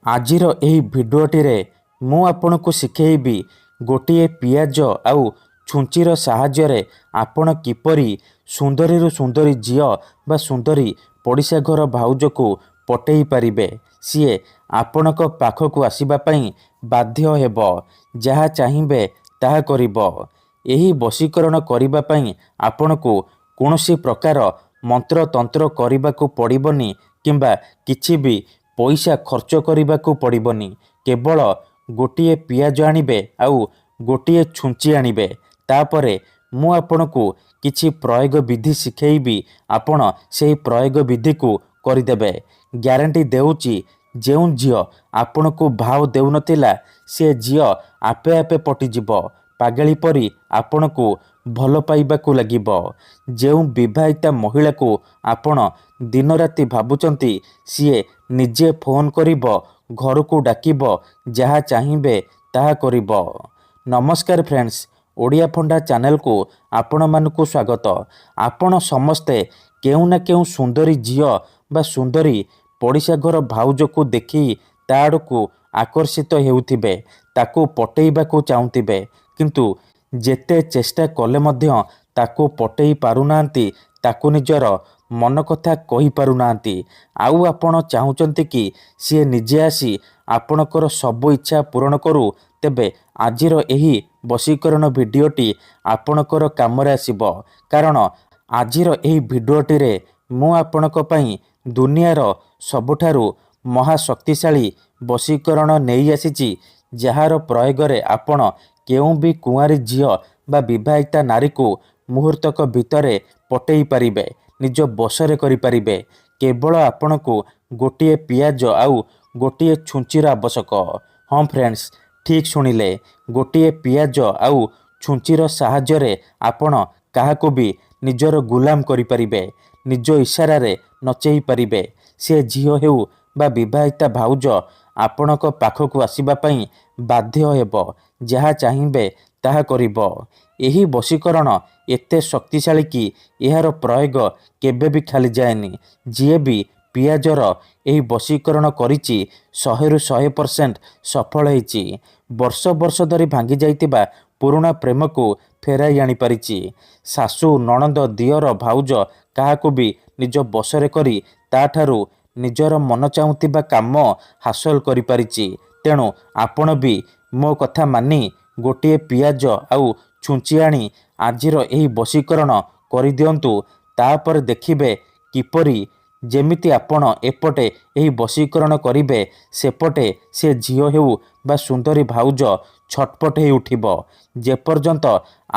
ଆଜିର ଏହି ଭିଡ଼ିଓଟିରେ ମୁଁ ଆପଣଙ୍କୁ ଶିଖେଇବି ଗୋଟିଏ ପିଆଜ ଆଉ ଛୁଞ୍ଚିର ସାହାଯ୍ୟରେ ଆପଣ କିପରି ସୁନ୍ଦରୀରୁ ସୁନ୍ଦରୀ ଝିଅ ବା ସୁନ୍ଦରୀ ପଡ଼ିଶା ଘର ଭାଉଜକୁ ପଟେଇ ପାରିବେ। ସିଏ ଆପଣଙ୍କ ପାଖକୁ ଆସିବା ପାଇଁ ବାଧ୍ୟ ହେବ। ଯାହା ଚାହିଁବେ ତାହା କରିବ। ଏହି ବଶୀକରଣ କରିବା ପାଇଁ ଆପଣଙ୍କୁ କୌଣସି ପ୍ରକାର ମନ୍ତ୍ରତନ୍ତ୍ର କରିବାକୁ ପଡ଼ିବନି କିମ୍ବା କିଛି ବି ପଇସା ଖର୍ଚ୍ଚ କରିବାକୁ ପଡ଼ିବନି। କେବଳ ଗୋଟିଏ ପିଆଜ ଆଣିବେ ଆଉ ଗୋଟିଏ ଛୁଞ୍ଚି ଆଣିବେ। ତାପରେ ମୁଁ ଆପଣଙ୍କୁ କିଛି ପ୍ରୟୋଗ ବିଧି ଶିଖେଇବି। ଆପଣ ସେହି ପ୍ରୟୋଗ ବିଧିକୁ କରିଦେବେ। ଗ୍ୟାରେଣ୍ଟି ଦେଉଛି ଯେଉଁ ଝିଅ ଆପଣଙ୍କୁ ଭାଉ ଦେଉନଥିଲା ସେ ଝିଅ ଆପେ ଆପେ ପଟିଯିବ। ପାଗଳି ପରି ଆପଣଙ୍କୁ ଭଲ ପାଇବାକୁ ଲାଗିବ। ଯେଉଁ ବିବାହିତା ମହିଳାକୁ ଆପଣ ଦିନରାତି ଭାବୁଛନ୍ତି ସିଏ ନିଜେ ଫୋନ୍ କରିବ, ଘରକୁ ଡାକିବ, ଯାହା ଚାହିଁବେ ତାହା କରିବ। ନମସ୍କାର ଫ୍ରେଣ୍ଡସ୍, ଓଡ଼ିଆ ଫଣ୍ଡା ଚ୍ୟାନେଲକୁ ଆପଣମାନଙ୍କୁ ସ୍ୱାଗତ। ଆପଣ ସମସ୍ତେ କେଉଁ ନା କେଉଁ ସୁନ୍ଦରୀ ଝିଅ ବା ସୁନ୍ଦରୀ ପଡ଼ିଶା ଘର ଭାଉଜକୁ ଦେଖି ତା ଆଡ଼କୁ ଆକର୍ଷିତ ହେଉଥିବେ, ତାକୁ ପଟେଇବାକୁ ଚାହୁଁଥିବେ, କିନ୍ତୁ ଯେତେ ଚେଷ୍ଟା କଲେ ମଧ୍ୟ ତାକୁ ପଟେଇ ପାରୁନାହାନ୍ତି, ତାକୁ ନିଜର ମନ କଥା କହିପାରୁନାହାନ୍ତି। ଆଉ ଆପଣ ଚାହୁଁଛନ୍ତି କି ସିଏ ନିଜେ ଆସି ଆପଣଙ୍କର ସବୁ ଇଚ୍ଛା ପୂରଣ କରୁ। ତେବେ ଆଜିର ଏହି ବଶୀକରଣ ଭିଡ଼ିଓଟି ଆପଣଙ୍କର କାମରେ ଆସିବ। କାରଣ ଆଜିର ଏହି ଭିଡ଼ିଓଟିରେ ମୁଁ ଆପଣଙ୍କ ପାଇଁ ଦୁନିଆର ସବୁଠାରୁ ମହାଶକ୍ତିଶାଳୀ ବଶୀକରଣ ନେଇ ଆସିଛି, ଯାହାର ପ୍ରୟୋଗରେ ଆପଣ କେଉଁ ବି କୁଆଁରୀ ଝିଅ ବା ବିବାହିତା ନାରୀକୁ ମୁହୂର୍ତ୍ତକ ଭିତରେ ପଟେଇ ପାରିବେ, ନିଜ ବଶରେ କରିପାରିବେ। କେବଳ ଆପଣଙ୍କୁ ଗୋଟିଏ ପିଆଜ ଆଉ ଗୋଟିଏ ଛୁଞ୍ଚିର ଆବଶ୍ୟକ। ହଁ ଫ୍ରେଣ୍ଡସ୍, ଠିକ୍ ଶୁଣିଲେ, ଗୋଟିଏ ପିଆଜ ଆଉ ଛୁଞ୍ଚିର ସାହାଯ୍ୟରେ ଆପଣ କାହାକୁ ବି ନିଜର ଗୁଲାମ କରିପାରିବେ, ନିଜ ଇସାରାରେ ନଚେଇ ପାରିବେ। ସେ ଝିଅ ହେଉ ବା ବିବାହିତା ଭାଉଜ ଆପଣଙ୍କ ପାଖକୁ ଆସିବା ପାଇଁ ବାଧ୍ୟ ହେବ। ଯାହା ଚାହିଁବେ ତାହା କରିବ। ଏହି ବଶୀକରଣ ଏତେ ଶକ୍ତିଶାଳୀ କି ଏହାର ପ୍ରୟୋଗ କେବେ ବି ଖାଲି ଯାଏନି। ଯିଏ ବି ପିଆଜର ଏହି ବଶୀକରଣ କରିଛି 100ରୁ 100% ସଫଳ ହେଇଛି। ବର୍ଷ ବର୍ଷ ଧରି ଭାଙ୍ଗି ଯାଇଥିବା ପୁରୁଣା ପ୍ରେମକୁ ଫେରାଇ ଆଣିପାରିଛି। ଶାଶୁ, ନଣନ୍ଦ, ଦିଅର, ଭାଉଜ କାହାକୁ ବି ନିଜ ବଶରେ କରି ତାଠାରୁ ନିଜର ମନ ଚାହୁଁଥିବା କାମ ହାସଲ କରିପାରିଛି। ତେଣୁ ଆପଣ ବି ମୋ କଥା ମାନି ଗୋଟିଏ ପିଆଜ ଆଉ ଛୁଞ୍ଚି ଆଣି ଆଜିର ଏହି ବଶୀକରଣ କରିଦିଅନ୍ତୁ। ତାପରେ ଦେଖିବେ କିପରି ଯେମିତି ଆପଣ ଏପଟେ ଏହି ବଶୀକରଣ କରିବେ, ସେପଟେ ସେ ଝିଅ ହେଉ ବା ସୁନ୍ଦରୀ ଭାଉଜ ଛଟପଟ ହେଇ ଉଠିବ। ଯେପର୍ଯ୍ୟନ୍ତ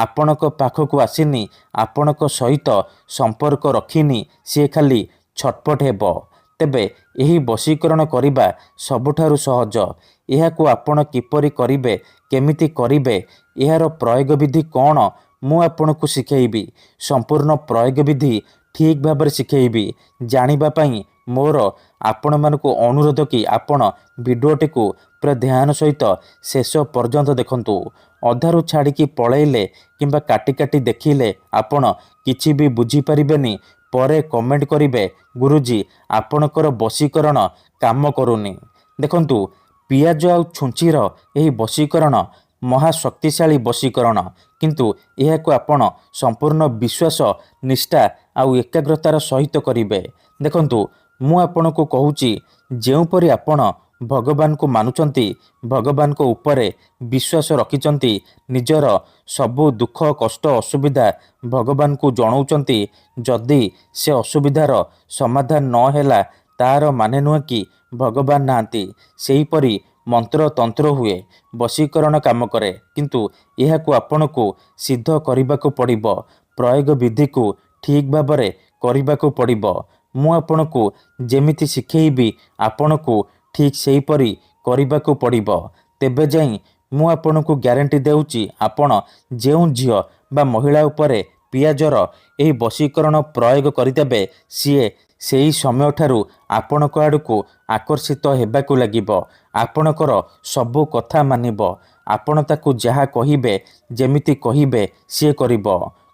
ଆପଣଙ୍କ ପାଖକୁ ଆସିନି, ଆପଣଙ୍କ ସହିତ ସମ୍ପର୍କ ରଖିନି, ସିଏ ଖାଲି ଛଟପଟ ହେବ। ତେବେ ଏହି ବଶୀକରଣ କରିବା ସବୁଠାରୁ ସହଜ। ଏହାକୁ ଆପଣ କିପରି କରିବେ, କେମିତି କରିବେ, ଏହାର ପ୍ରୟୋଗ ବିଧି କ'ଣ, ମୁଁ ଆପଣଙ୍କୁ ଶିଖେଇବି। ସମ୍ପୂର୍ଣ୍ଣ ପ୍ରୟୋଗ ବିଧି ଠିକ୍ ଭାବରେ ଶିଖେଇବି। ଜାଣିବା ପାଇଁ ମୋର ଆପଣମାନଙ୍କୁ ଅନୁରୋଧ କି ଆପଣ ଭିଡ଼ିଓଟିକୁ ପୁରା ଧ୍ୟାନ ସହିତ ଶେଷ ପର୍ଯ୍ୟନ୍ତ ଦେଖନ୍ତୁ। ଅଧାରୁ ଛାଡ଼ିକି ପଳେଇଲେ କିମ୍ବା କାଟି କାଟି ଦେଖିଲେ ଆପଣ କିଛି ବି ବୁଝିପାରିବେନି। ପରେ କମେଣ୍ଟ କରିବେ, ଗୁରୁଜୀ ଆପଣଙ୍କର ବଶୀକରଣ କାମ କରୁନି। ଦେଖନ୍ତୁ, ପିଆଜ ଆଉ ଛୁଞ୍ଚିର ଏହି ବଶୀକରଣ ମହାଶକ୍ତିଶାଳୀ ବଶୀକରଣ, କିନ୍ତୁ ଏହାକୁ ଆପଣ ସମ୍ପୂର୍ଣ୍ଣ ବିଶ୍ୱାସ, ନିଷ୍ଠା ଆଉ ଏକାଗ୍ରତାର ସହିତ କରିବେ। ଦେଖନ୍ତୁ, ମୁଁ ଆପଣଙ୍କୁ କହୁଛି, ଯେଉଁପରି ଆପଣ ଭଗବାନଙ୍କୁ ମାନୁଛନ୍ତି, ଭଗବାନଙ୍କ ଉପରେ ବିଶ୍ୱାସ ରଖିଛନ୍ତି, ନିଜର ସବୁ ଦୁଃଖ, କଷ୍ଟ, ଅସୁବିଧା ଭଗବାନଙ୍କୁ ଜଣାଉଛନ୍ତି, ଯଦି ସେ ଅସୁବିଧାର ସମାଧାନ ନ ହେଲା ତାହାର ମାନେ ନୁହେଁ କି ଭଗବାନ ନାହାନ୍ତି। ସେହିପରି ମନ୍ତ୍ରତନ୍ତ୍ର ହୁଏ, ବଶୀକରଣ କାମ କରେ, କିନ୍ତୁ ଏହାକୁ ଆପଣଙ୍କୁ ସିଦ୍ଧ କରିବାକୁ ପଡ଼ିବ। ପ୍ରୟୋଗ ବିଧିକୁ ଠିକ୍ ଭାବରେ କରିବାକୁ ପଡ଼ିବ। ମୁଁ ଆପଣଙ୍କୁ ଯେମିତି ଶିଖେଇବି ଆପଣଙ୍କୁ ଠିକ୍ ସେହିପରି କରିବାକୁ ପଡ଼ିବ। ତେବେ ଯାଇ ମୁଁ ଆପଣଙ୍କୁ ଗ୍ୟାରେଣ୍ଟି ଦେଉଛି, ଆପଣ ଯେଉଁ ଝିଅ ବା ମହିଳା ଉପରେ ପିଆଜର ଏହି ବଶୀକରଣ ପ୍ରୟୋଗ କରିଦେବେ, ସିଏ ସେହି ସମୟଠାରୁ ଆପଣଙ୍କ ଆଡ଼କୁ ଆକର୍ଷିତ ହେବାକୁ ଲାଗିବ। ଆପଣଙ୍କର ସବୁ କଥା ମାନିବ। ଆପଣ ତାକୁ ଯାହା କହିବେ, ଯେମିତି କହିବେ ସିଏ କରିବ।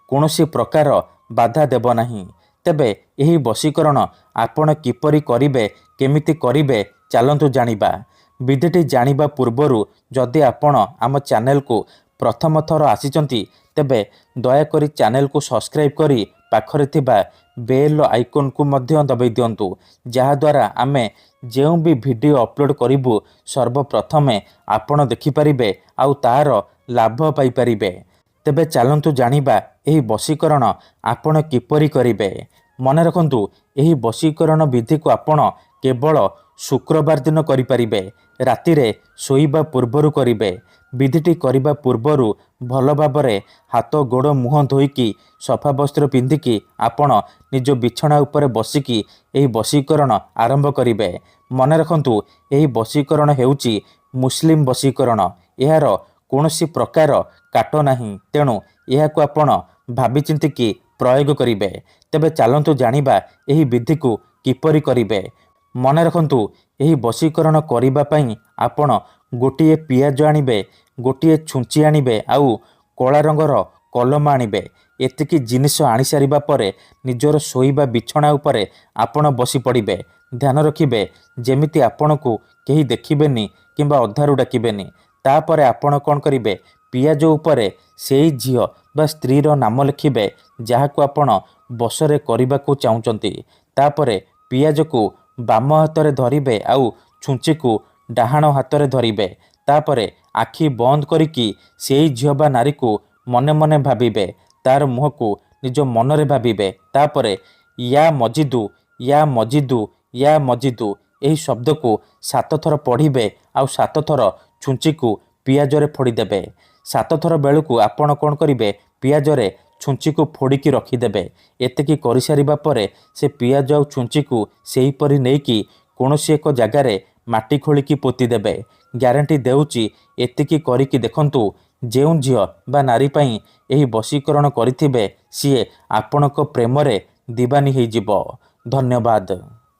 କୌଣସି ପ୍ରକାର ବାଧା ଦେବ ନାହିଁ। ତେବେ ଏହି ବଶୀକରଣ ଆପଣ କିପରି କରିବେ, କେମିତି କରିବେ, ଚାଲନ୍ତୁ ଜାଣିବା। विधिटी जानिबा पूर्वरु जदि आपण आम चैनल को प्रथम थर आसीचंती तेबे दयाकरी चैनल को सब्सक्राइब करी पाखरे थिबा बेल आइकन को मध्य दबाई दियंतु जहाद्वारा आमे जेउ भी वीडियो अपलोड करिबु सर्वप्रथमे आपण देखिपारिबे आउ तार लाभ पाई परिबे। तेबे चलंतु जानिबा एही वशीकरण आपण किपरि करिबे। मने रखंतु एही वशीकरण विधि को आपण केवल शुक्रवार दिन करिपारिबे। रातिरे सोइबा पूर्वरु करिबे। विधिटी करिबा पूर्वरु भल भाबरे हाथ गोड़ मुह धोईकी सफा वस्त्र पिंधिकी आपण निज बिछଣା उपरे बसिकी एही वशीकरण आरंभ करिबे। मने रखंतु एही वशीकरण हेउची मुस्लिम वशीकरण। एहार कौनसी प्रकार काट नाही, तेणु एहाकु आपण भाबी चिंतिकी प्रयोग करिबे। तेबे चलंतु जानिबा एही विधि को किपरि करिबे। मने रखंतु एही वशीकरण करिबा पई आपण गोटिए पियाज आनिबे, गोटिए छुंची आनिबे आउ कला रंगर कलम आनिबे। एतिकी जिनिस आनी सारिबा परे निजर सोइबा बिछଣା उपरे आपण बसी पड़िबे। ध्यान रखिबे जेमिति आपणकु केही देखिबेनी किंबा अधारु डाकिबेनी। तापरे आपण कोन करिबे, पियाज उपरे सेई झियो बा स्त्रीर नाम लिखिबे जहाकु आपण बसरे करिबाकु चाहुचंती। तापरे पियाज को बाम हातरे धरिबे आउ छुंची को डाहाण हातरे धरिबे। तापरे आखि बंद करिकी सेई झियो बा नारी को मने मने भाबिबे। तार मुह को निज मनरे भाबिबे। तापरे या मजिदु या मजिदु या मजिदु एही शब्द को 7 थर पढ़िबे आउ 7 थर छुंची को पियाजरे फोड़ीदेबे। 7 थर बेलू आपण कौन करिबे, पियाजरे छुंची को फोड़िकी रखिदेबे। एतिकी करि सारिबा परे से पियाज आउ छुंची को सेहीपरि नेकी कौनसी एक जगार माटी खोलिकी पोती देबे। ग्यारंटी देउची एतिकी करिकी देखंतु जेउ झियो बा नारी पई एही वशीकरण करिथिबे सीए आपणक प्रेमरे दीवानी होई जिवो। धन्यवाद।